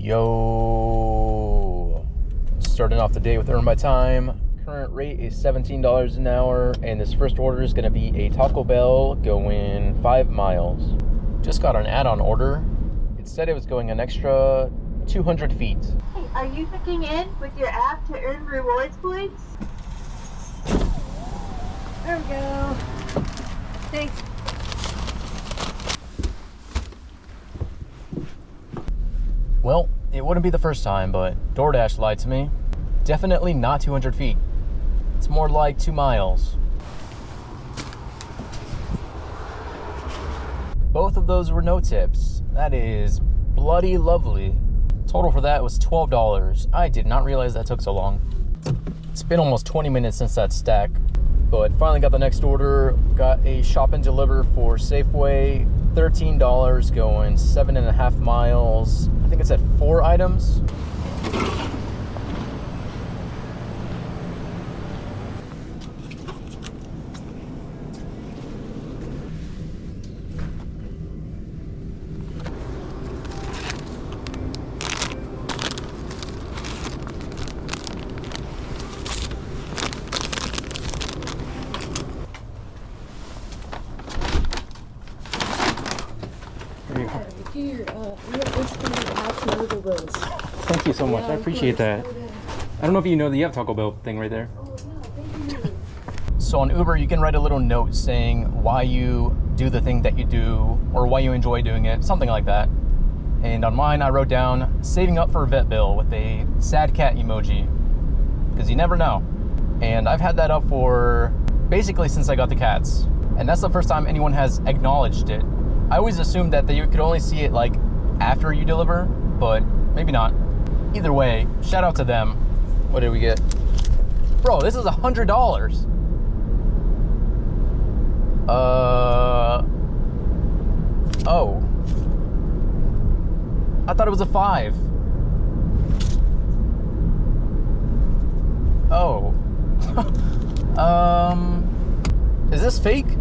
Yo, starting off the day with Earn My Time. Current rate is $17 an hour, and this first order is going to be a Taco Bell going 5 miles. Just got an add-on order. It said it was going an extra 200 feet. Hey, are you checking in with your app to earn rewards points? There we go. Thanks. Well, it wouldn't be the first time, but DoorDash lied to me. Definitely not 200 feet. It's more like 2 miles. Both of those were no tips. That is bloody lovely. Total for that was $12. I did not realize that took so long. It's been almost 20 minutes since that stack, but finally got the next order. Got a shop and deliver for Safeway. $13 going 7.5 miles. I think it's at 4 items. Thank you so much. I appreciate that. I don't know if you know that you have Taco Bell thing right there. So on Uber, you can write a little note saying why you do the thing that you do or why you enjoy doing it, something like that. And on mine, I wrote down saving up for a vet bill with a sad cat emoji, because you never know. And I've had that up for basically since I got the cats. And that's the first time anyone has acknowledged it. I always assumed that you could only see it like after you deliver, but maybe not. Either way, shout out to them. What did we get? Bro, this is $100. Oh. I thought it was a 5. Oh. Is this fake?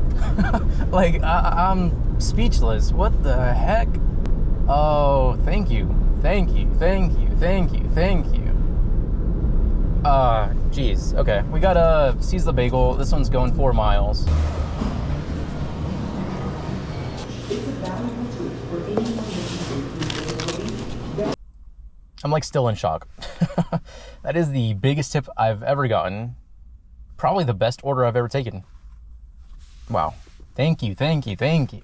Like, I'm speechless. What the heck? Oh, thank you. Thank you. Thank you. Thank you. Thank you. Geez. Okay. We gotta seize the bagel. This one's going 4 miles. I'm like still in shock. That is the biggest tip I've ever gotten. Probably the best order I've ever taken. Wow. Thank you, thank you, thank you.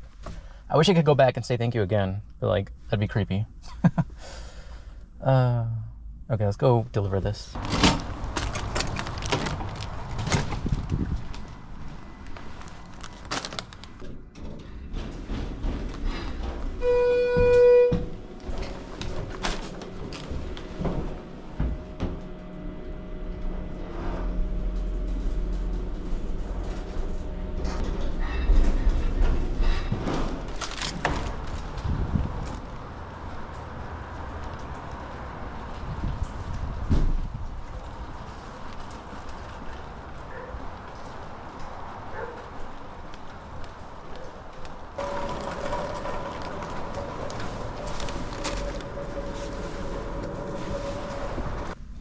I wish I could go back and say thank you again, but like, that'd be creepy. Okay, let's go deliver this.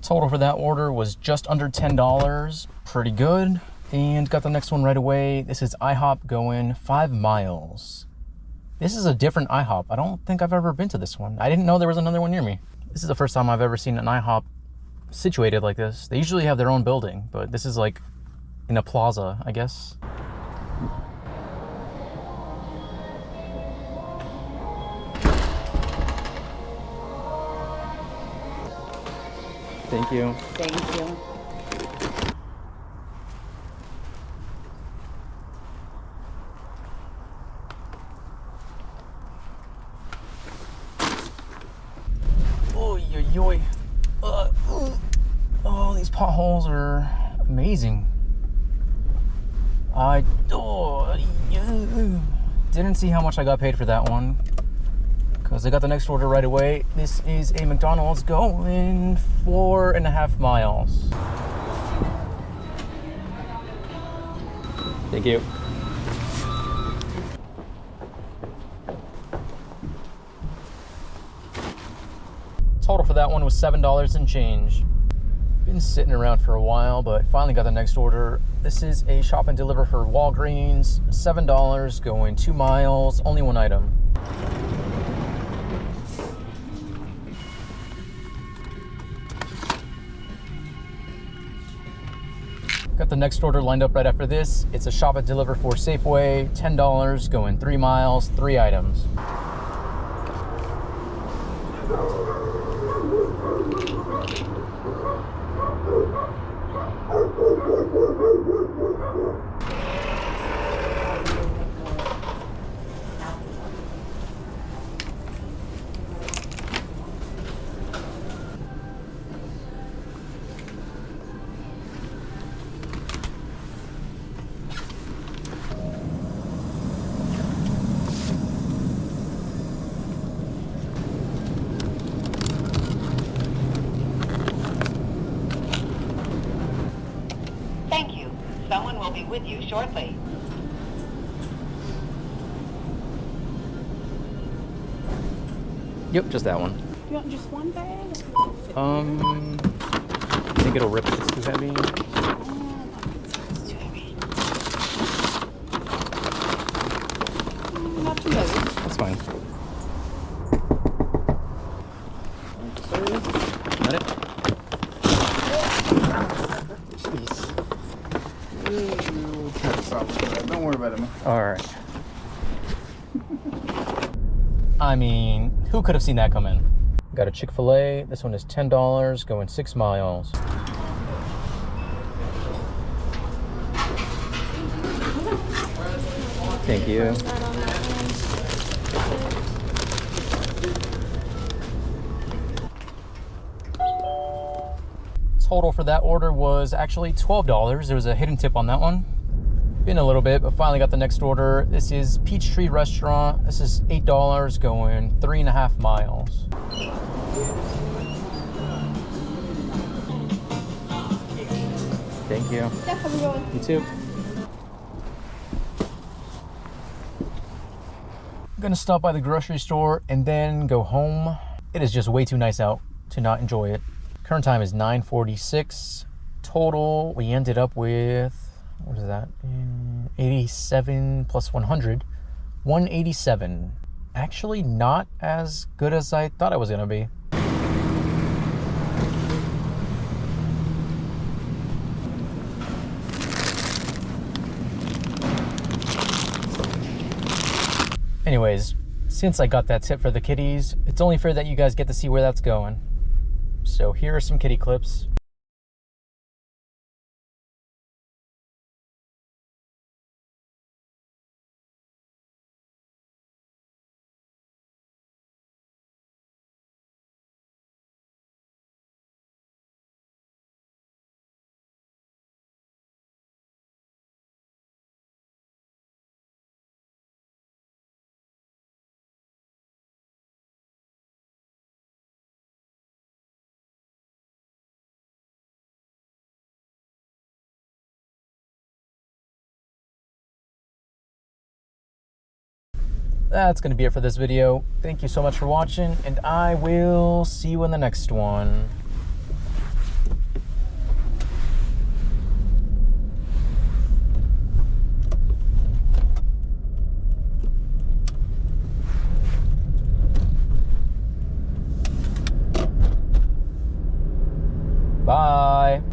Total for that order was just under $10. Pretty good. And got the next one right away. This is IHOP going 5 miles. This is a different IHOP. I don't think I've ever been to this one. I didn't know there was another one near me. This is the first time I've ever seen an IHOP situated like this. They usually have their own building, but this is like in a plaza, I guess. Thank you. Thank you. Oy, oy, oy. Oh, these potholes are amazing. Didn't see how much I got paid for that one, because I got the next order right away. This is a McDonald's going 4.5 miles. Thank you. Total for that one was $7 and change. Been sitting around for a while, but finally got the next order. This is a shop and deliver for Walgreens. $7, going 2 miles, only one item. Got the next order lined up right after this. It's a shop and deliver for Safeway. $10, going 3 miles, 3 items. Thank you. Someone will be with you shortly. Yep, just that one. You want just one bag? I think it'll rip if it's too heavy. It's too heavy. Not too heavy. That's fine. Got it? Jeez. We'll try to solve it. Don't worry about it, man. Alright. I mean, who could have seen that come in? Got a Chick-fil-A. This one is $10, going 6 miles. Thank you. Total for that order was actually $12. There was a hidden tip on that one. Been a little bit, but finally got the next order. This is Peachtree Restaurant. This is $8, going 3.5 miles. Thank you. Yeah, have a good one. You too. I'm gonna stop by the grocery store and then go home. It is just way too nice out to not enjoy it. Current time is 9:46. Total, we ended up with, what is that? 87 plus 100. 187. Actually not as good as I thought it was gonna be. Anyways, since I got that tip for the kitties, it's only fair that you guys get to see where that's going. So here are some kitty clips. That's going to be it for this video. Thank you so much for watching, and I will see you in the next one. Bye.